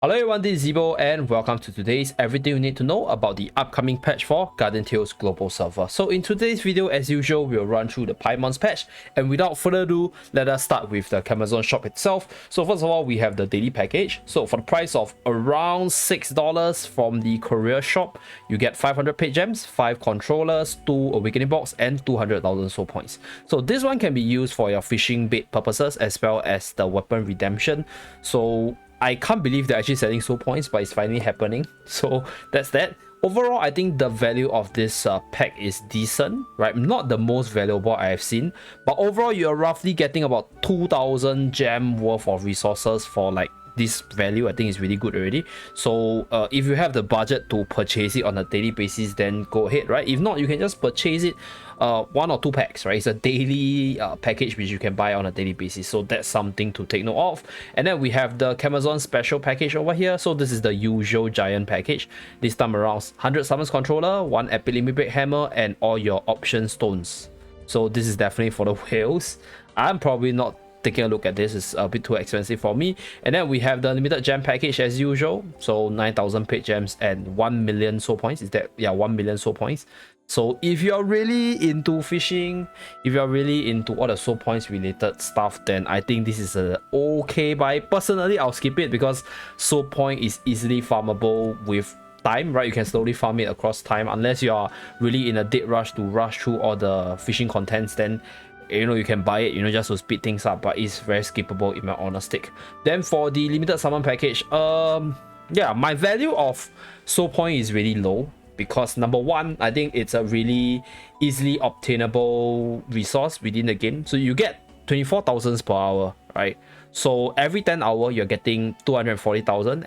Hello everyone, this is Zibo and welcome to today's everything you need to know about the upcoming patch for Guardian Tales global server. So in today's video, as usual, we'll run through the Pymon's patch, and without further ado, let us start with the Amazon shop itself. So first of all, we have the daily package. So for the price of around $6 from the courier shop, you get 500 page gems, 5 controllers, 2 awakening box, and 200,000 soul points. So this one can be used for your fishing bait purposes as well as the weapon redemption. So I can't believe they're actually selling soul points, but it's finally happening. So that's that. Overall, I think the value of this pack is decent, right? Not the most valuable I have seen, but overall you're roughly getting about 2,000 gem worth of resources for like this value. I think is really good already. So if you have the budget to purchase it on a daily basis, then go ahead, right? If not, you can just purchase it 1 or 2 packs, right? It's a daily package which you can buy on a daily basis, so that's something to take note of. And then we have the Amazon special package over here. So this is the usual giant package. This time around, 100 summons controller, 1 epic limit break hammer, and all your option stones. So this is definitely for the whales. I'm probably not taking a look at this, is a bit too expensive for me. And then we have the limited gem package as usual, so 9,000 page gems and 1 million soul points. Is that, yeah, 1 million soul points. So if you're really into fishing, if you're really into all the soul points related stuff, then I think this is a okay buy. Personally, I'll skip it because soul point is easily farmable with time, right? You can slowly farm it across time, unless you are really in a dead rush to rush through all the fishing contents. Then you can buy it, just to speed things up, but it's very skippable in my honest take. Then for the limited summon package, yeah, my value of soul point is really low because number one, I think it's a really easily obtainable resource within the game. So you get 24,000 per hour, right? So every 10 hours you're getting 240,000.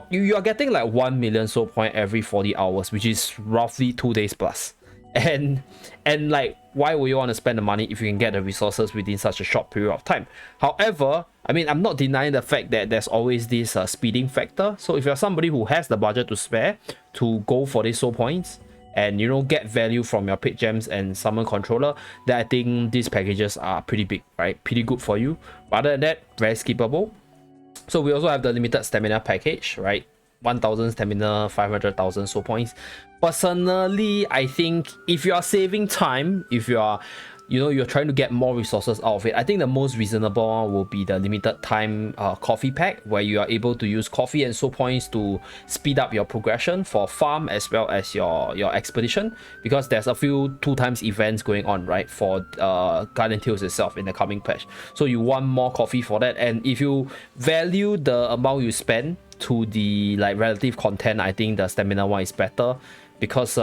You are getting like 1 million soul point every 40 hours, which is roughly 2 days plus. And like, why would you want to spend the money if you can get the resources within such a short period of time? However, I mean, I'm not denying the fact that there's always this speeding factor. So if you're somebody who has the budget to spare to go for these soul points and get value from your pit gems and summon controller, then I think these packages are pretty big, right? Pretty good for you. But other than that, very skippable. So we also have the limited stamina package, right? 1,000 stamina, 500,000 soul points. Personally, I think if you are saving time, if you are you're trying to get more resources out of it, I think the most reasonable one will be the limited time coffee pack, where you are able to use coffee and soul points to speed up your progression for farm as well as your expedition, because there's a few 2 times events going on, right, for Guardian Tales itself in the coming patch. So you want more coffee for that, and if you value the amount you spend to the like relative content, I think the stamina one is better, because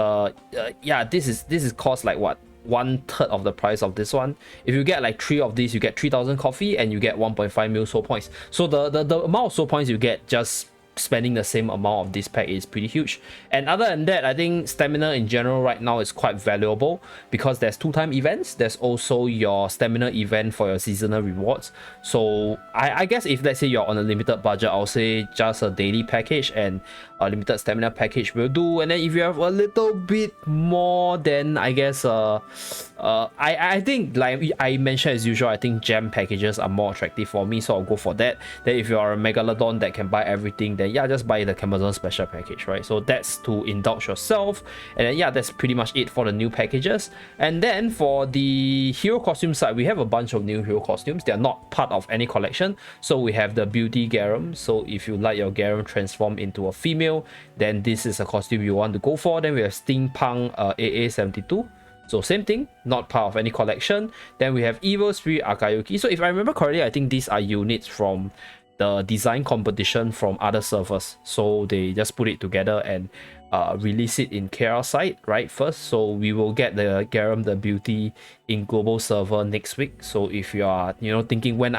yeah, this is cost like what, 1/3 of the price of this one. If you get like 3 of these, you get 3,000 coffee and you get 1.5 mil soul points. So the amount of soul points you get just spending the same amount of this pack is pretty huge. And other than that, I think stamina in general right now is quite valuable because there's 2-time events. There's also your stamina event for your seasonal rewards. So I guess if let's say you're on a limited budget, I'll say just a daily package and a limited stamina package will do. And then if you have a little bit more, then I guess I think, like I mentioned as usual, I think gem packages are more attractive for me, so I'll go for that. Then if you are a megalodon that can buy everything, then yeah, just buy the Amazon special package, right? So that's to indulge yourself. And then yeah, that's pretty much it for the new packages. And then for the hero costume side, we have a bunch of new hero costumes. They are not part of any collection. So we have the beauty garum. So if you like your garum transform into a female, then this is a costume you want to go for. Then we have steampunk AA72. So same thing, not part of any collection. Then we have Evil Spirit Akayuki. So if I remember correctly, I think these are units from the design competition from other servers. So they just put it together and release it in KR site, right, first. So we will get the Garum the Beauty in global server next week. So if you are thinking when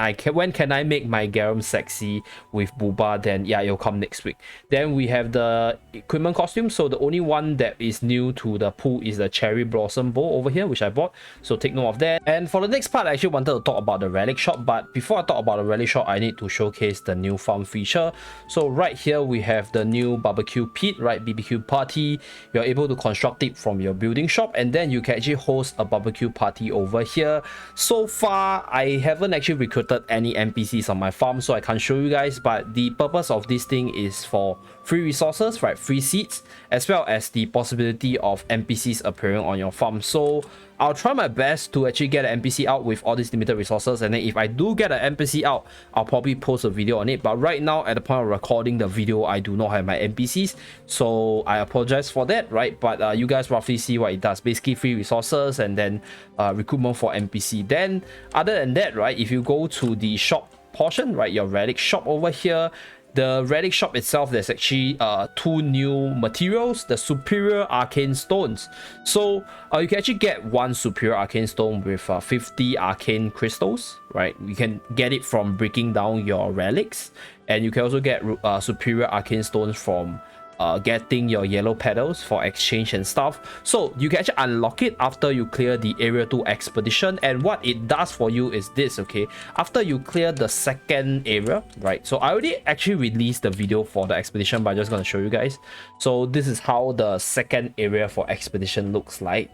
can I make my Garum sexy with Booba, then yeah, it'll come next week. Then we have the equipment costume. So the only one that is new to the pool is the Cherry Blossom Bow over here, which I bought, so take note of that. And for the next part, I actually wanted to talk about the Relic shop, but before I talk about the Relic shop, I need to showcase the new farm feature. So right here we have the new barbecue pit, right, BBQ barbecue party. You're able to construct it from your building shop, and then you can actually host a barbecue party over here. So far, I haven't actually recruited any NPCs on my farm, so I can't show you guys, but the purpose of this thing is for free resources, right? Free seeds, as well as the possibility of NPCs appearing on your farm. So I'll try my best to actually get an NPC out with all these limited resources, and then if I do get an NPC out, I'll probably post a video on it. But right now, at the point of recording the video, I do not have my NPCs, so I apologize for that, right? But you guys roughly see what it does. Basically free resources and then recruitment for NPC. Then other than that, right, if you go to the shop portion, right, your relic shop over here, the relic shop itself, there's actually 2 new materials, the superior arcane stones. So you can actually get 1 superior arcane stone with 50 arcane crystals, right? You can get it from breaking down your relics, and you can also get superior arcane stones from getting your yellow petals for exchange and stuff. So you can actually unlock it after you clear the area 2 expedition, and what it does for you is this, okay? After you clear the second area, right? So I already actually released the video for the expedition, but I'm just going to show you guys. So this is how the second area for expedition looks like.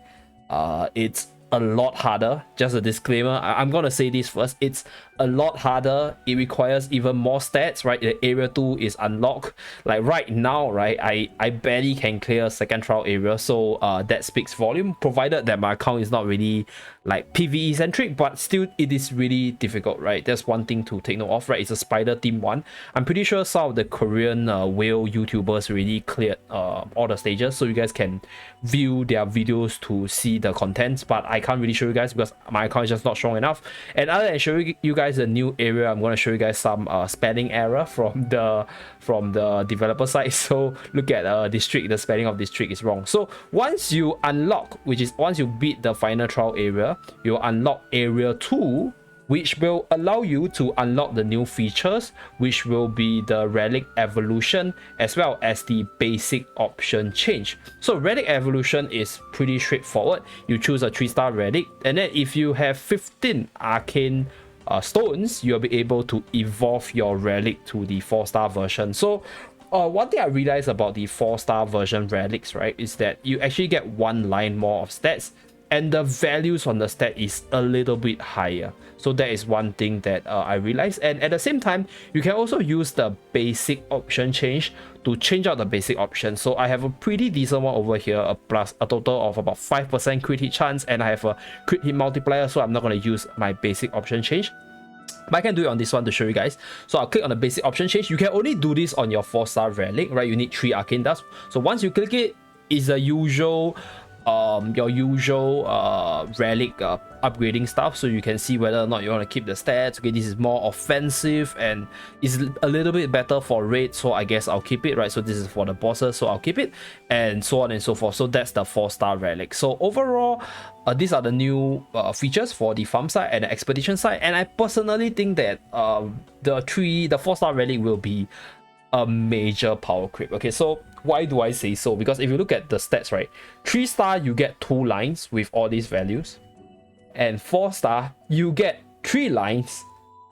It's a lot harder. Just a disclaimer, I'm gonna say this first, it's a lot harder. It requires even more stats, right? The area 2 is unlocked. Like right now, right, I barely can clear second trial area, so that speaks volume, provided that my account is not really like PvE centric, but still it is really difficult, right? That's one thing to take note of, right? It's a spider team 1. I'm pretty sure some of the Korean whale YouTubers really cleared all the stages, so you guys can view their videos to see the contents, but I can't really show you guys because my account is just not strong enough. And other than showing you guys the new area, I'm going to show you guys some spelling error from the developer side. So look at district, the spelling of district is wrong. So once you unlock, which is once you beat the final trial area, you unlock area 2, which will allow you to unlock the new features, which will be the Relic Evolution as well as the basic option change. So Relic Evolution is pretty straightforward. You choose a 3-star relic, and then if you have 15 arcane stones, you'll be able to evolve your relic to the 4-star version. So one thing I realized about the 4-star version relics, right, is that you actually get 1 line more of stats, and the values on the stat is a little bit higher. So that is one thing that I realized. And at the same time, you can also use the basic option change to change out the basic option. So I have a pretty decent one over here, a total of about 5% crit hit chance, and I have a crit hit multiplier, so I'm not going to use my basic option change. But I can do it on this one to show you guys. So I'll click on the basic option change. You can only do this on your 4-star relic, right? You need 3 arcane dust. So once you click it, is the usual your usual relic upgrading stuff, so you can see whether or not you want to keep the stats. Okay, this is more offensive and is a little bit better for raid, so I guess I'll keep it, right? So this is for the bosses, so I'll keep it, and so on and so forth. So that's the 4-star relic. So overall, these are the new features for the farm side and the expedition side, and I personally think that the 4-star relic will be a major power creep. Okay, so why do I say so? Because if you look at the stats, right, 3-star you get 2 lines with all these values, and 4-star you get 3 lines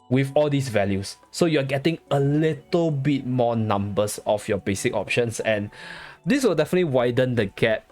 with all these values. So you're getting a little bit more numbers of your basic options, and this will definitely widen the gap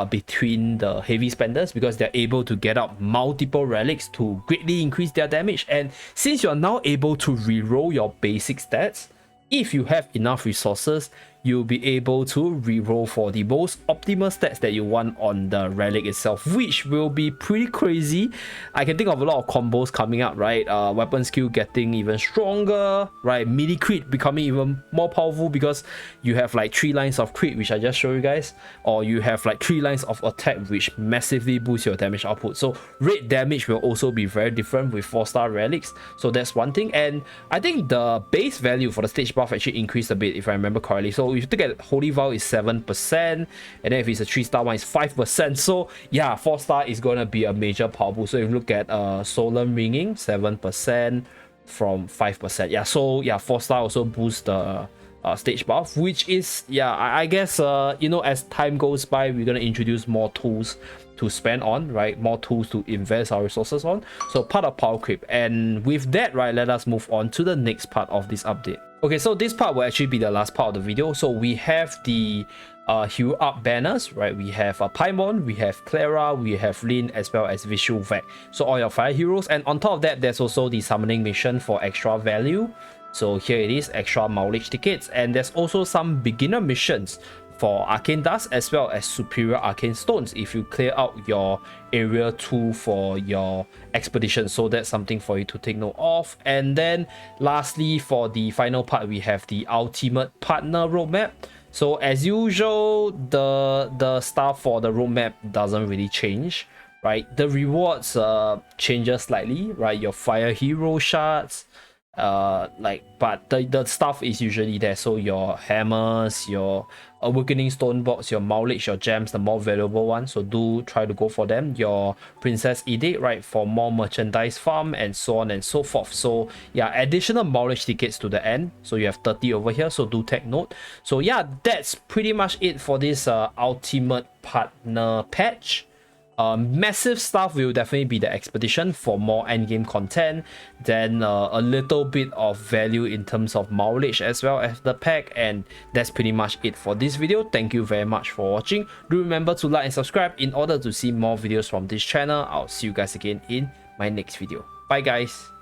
between the heavy spenders, because they're able to get out multiple relics to greatly increase their damage. And since you're now able to reroll your basic stats, if you have enough resources, you'll be able to reroll for the most optimal stats that you want on the relic itself, which will be pretty crazy. I can think of a lot of combos coming up, right? Weapon skill getting even stronger, right? Midi crit becoming even more powerful because you have like 3 lines of crit, which I just showed you guys, or you have like 3 lines of attack, which massively boosts your damage output. So raid damage will also be very different with 4-star relics. So that's one thing. And I think the base value for the stage buff actually increased a bit, if I remember correctly. So if you look at Holy Vow is 7%, and then if it's a 3-star one, it's 5%. So yeah, 4-star is going to be a major power boost. So if you look at Solemn Ringing, 7% from 5%. Yeah, so yeah, 4-star also boosts the stage buff, which is, yeah, I guess, you know, as time goes by, we're going to introduce more tools to spend on, right? More tools to invest our resources on. So part of power creep. And with that, right, let us move on to the next part of this update. Okay, so this part will actually be the last part of the video. So we have the hero up banners, right? We have Pymon, we have Clara, we have Lin, as well as Visual Vec. So all your fire heroes, and on top of that, there's also the summoning mission for extra value. So here it is, extra mileage tickets, and there's also some beginner missions for Arcane Dust as well as Superior Arcane Stones if you clear out your Area 2 for your expedition. So that's something for you to take note of. And then lastly, for the final part, we have the Ultimate Partner roadmap. So as usual, the stuff for the roadmap doesn't really change, right? The rewards changes slightly, right? Your Fire Hero shards, but the stuff is usually there. So your hammers, your Awakening Stone box, your mileage, your gems, the more valuable ones, so do try to go for them. Your Princess Edict, right, for more merchandise farm, and so on and so forth. So yeah, additional mileage tickets to the end, so you have 30 over here, so do take note. So yeah, that's pretty much it for this Ultimate Partner patch. Massive stuff will definitely be the expedition for more endgame content, then a little bit of value in terms of mileage as well as the pack, and that's pretty much it for this video. Thank you very much for watching. Do remember to like and subscribe in order to see more videos from this channel. I'll see you guys again in my next video. Bye guys.